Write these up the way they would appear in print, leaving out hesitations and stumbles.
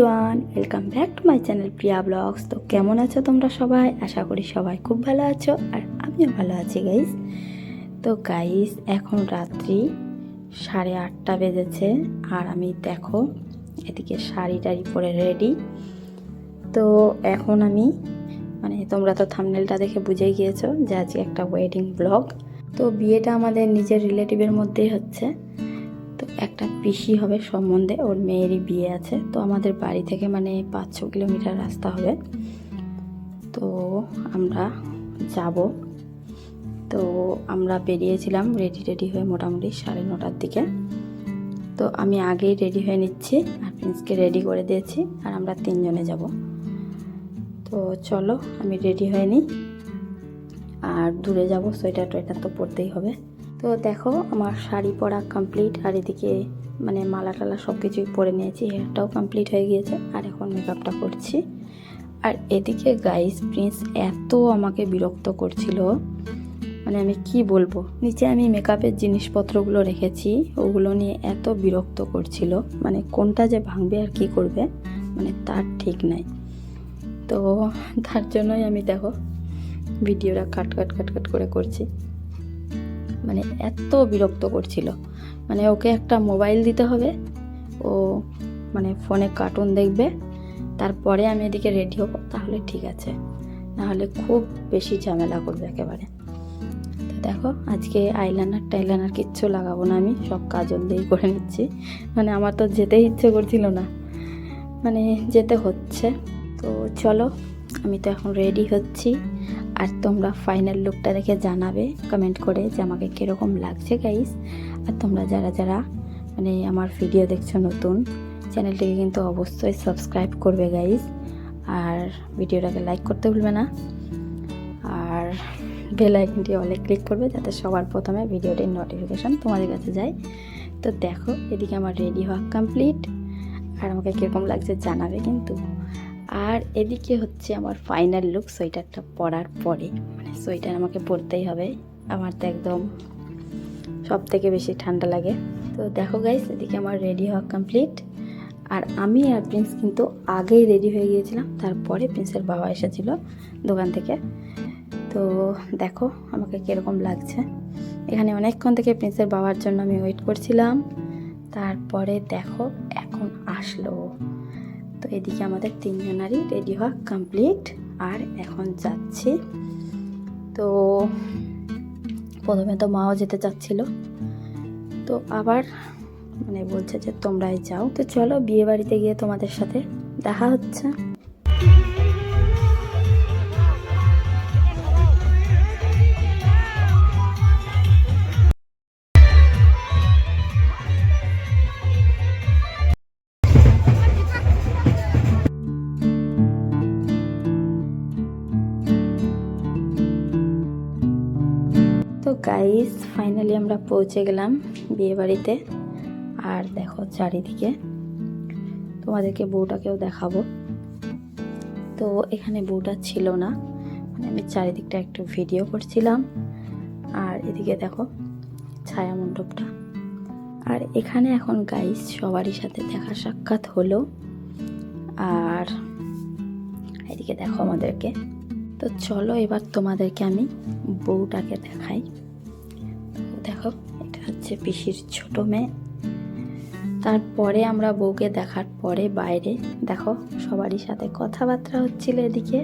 Everyone, welcome back to my channel Priya blogs. তো কেমন আছো তোমরা সবাই? আশা করি সবাই খুব ভালো আছো, আর আমিও ভালো আছি গাইস। তো গাইস, এখন রাত্রি 8:30 বেজেছে, আর আমি দেখো এদিকে শাড়ি টাড়ি পরে রেডি। তো এখন আমি তোমরা তো থাম্বনেলটা দেখে বুঝেই গিয়েছো যে আজকে একটা ওয়েডিং ব্লগ। তো বিয়েটা আমাদের নিজের রিলেটিভের মধ্যেই হচ্ছে। তো একটা পিসি হবে সম্বন্ধে, ওর মেয়েরই বিয়ে আছে। তো আমাদের বাড়ি থেকে 5-6 কিলোমিটার রাস্তা হবে। তো আমরা যাব। তো আমরা বেরিয়েছিলাম রেডি হয়ে মোটামুটি 9:30 দিকে। তো আমি আগেই রেডি হয়ে নিচ্ছি, আর প্রিন্সকে রেডি করে দিয়েছি, আর আমরা 3 জনে যাব। তো চলো আমি রেডি হয়ে নিই, আর দূরে যাব, সোয়েটার টোয়েটার তো পরতেই হবে। তো দেখো আমার শাড়ি পরা কমপ্লিট, আর এদিকে মালা টালা সব কিছুই পরে নিয়েছি, হেয়ারটাও কমপ্লিট হয়ে গিয়েছে, আর এখন মেকআপটা করছি। আর এদিকে গাইস, প্রিন্স এত আমাকে বিরক্ত করছিল, আমি কি বলবো। নিচে আমি মেকআপের জিনিসপত্রগুলো রেখেছি, ওগুলো নিয়ে এত বিরক্ত করছিল, কোনটা যে ভাঙবে আর কি করবে তার ঠিক নাই। তো তার জন্যই আমি দেখো ভিডিওটা কাট করে করছি। এত বিরক্ত করছিল, ওকে একটা মোবাইল দিতে হবে, ও ফোনে কার্টুন দেখবে, তারপরে আমি এদিকে রেডি হবো, তাহলে ঠিক আছে, নাহলে খুব বেশি ঝামেলা করবে একেবারে। তো দেখো আজকে আইলাইনার কিচ্ছু লাগাবো না, আমি সব কাজল দিয়েই করে নিচ্ছি। আমার তো যেতেই ইচ্ছে করছিল না, যেতে হচ্ছে। তো চলো আমি তো এখন রেডি হচ্ছি, আর তোমরা ফাইনাল লুকটা দেখে জানাবে কমেন্ট করে যে আমাকে কীরকম লাগছে গাইস। আর তোমরা যারা আমার ভিডিও দেখছো নতুন, চ্যানেলটিকে কিন্তু অবশ্যই সাবস্ক্রাইব করবে গাইস, আর ভিডিওটাকে লাইক করতে ভুলবে না, আর বেল আইকনটি অলে ক্লিক করবে যাতে সবার প্রথমে ভিডিওটির নোটিফিকেশান তোমাদের কাছে যায়। তো দেখো এদিকে আমার রেডি হওয়া কমপ্লিট, আর আমাকে কীরকম লাগছে জানাবে কিন্তু। আর এদিকে হচ্ছে আমার ফাইনাল লুক, সোয়েটারটা পরার পরে, সোয়েটার আমাকে পরতেই হবে, আমার তো একদম সব থেকে বেশি ঠান্ডা লাগে। তো দেখো গাইস, এদিকে আমার রেডি হওয়া কমপ্লিট, আর আমি আর প্রিন্স কিন্তু আগেই রেডি হয়ে গিয়েছিলাম, তারপরে প্রিন্সের বাবা এসেছিল দোকান থেকে। তো দেখো আমাকে কীরকম লাগছে, এখানে অনেকক্ষণ থেকে প্রিন্সের বাবার জন্য আমি ওয়েট করছিলাম। তারপরে দেখো এখন আসলো। তো এদিকে আমাদের 3 জনারই রেডি হওয়া কমপ্লিট, আর এখন যাচ্ছি। তো প্রথমে তো মাও যেতে চাচ্ছিল, তো আবার বলছে যে তোমরাই যাও। তো চলো বিয়ে বাড়িতে গিয়ে তোমাদের সাথে দেখা হচ্ছে। তো গাইস ফাইনালি আমরা পৌঁছে গেলাম বিয়ে বাড়িতে, আর দেখো চারিদিকে, তোমাদেরকে বউটাকেও দেখাবো। তো এখানে বউটা ছিল না, আমি চারিদিকটা একটু ভিডিও করছিলাম। আর এদিকে দেখো ছায়া মণ্ডপটা, আর এখানে এখন গাইস সবারই সাথে দেখা সাক্ষাৎ হলো। আর এদিকে দেখো আমাদেরকে। তো চলো এবার তোমাদেরকে আমি বউটাকে দেখাই। দেখো এটা হচ্ছে পিসির ছোট মেয়ে। তারপরে আমরা বউকে দেখার পরে বাইরে দেখো সবারই সাথে কথাবার্তা হচ্ছিল এদিকে।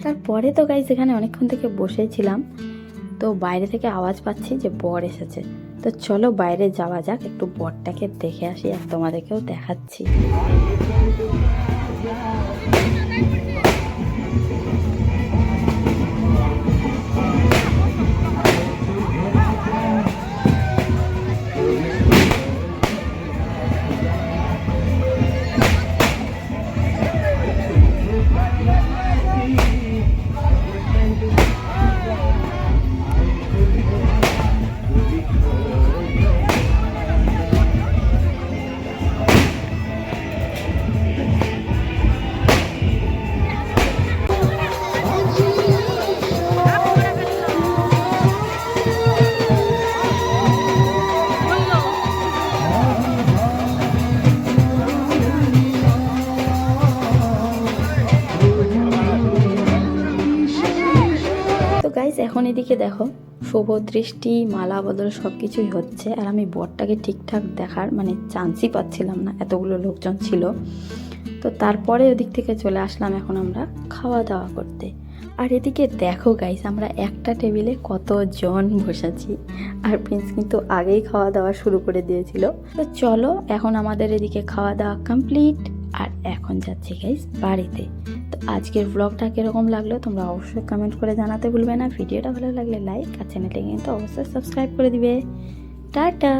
তারপরে তো গাইস এখানে অনেকক্ষণ থেকে বসেছিলাম, তো বাইরে থেকে আওয়াজ পাচ্ছি যে বর এসেছে। তো চলো বাইরে যাওয়া যাক, একটু বরটাকে দেখে আসি, আর তোমাদেরকেও দেখাচ্ছি। দেখো শুভ দৃষ্টি, মালা বদল সব কিছুই হচ্ছে, আর আমি বরটাকে ঠিকঠাক দেখার মানে চান্সই পাচ্ছিলাম না, এতগুলো লোকজন ছিল। তো তারপরে ওদিক থেকে চলে আসলাম এখন আমরা খাওয়া দাওয়া করতে। আর এদিকে দেখো গাইস, আমরা একটা টেবিলে কতজন বসেছি, আর প্রিন্স কিন্তু আগেই খাওয়া দাওয়া শুরু করে দিয়েছিল। তো চলো এখন আমাদের এদিকে খাওয়া দাওয়া কমপ্লিট, আর এখন যাচ্ছি গাইস বাড়িতে। তো আজকের ব্লগটা কীরকম লাগলো তোমরা অবশ্যই কমেন্ট করে জানাতে ভুলবে না। ভিডিওটা ভালো লাগলে লাইক, আর চ্যানেলটা কিন্তু অবশ্যই সাবস্ক্রাইব করে দিবে। টাটা।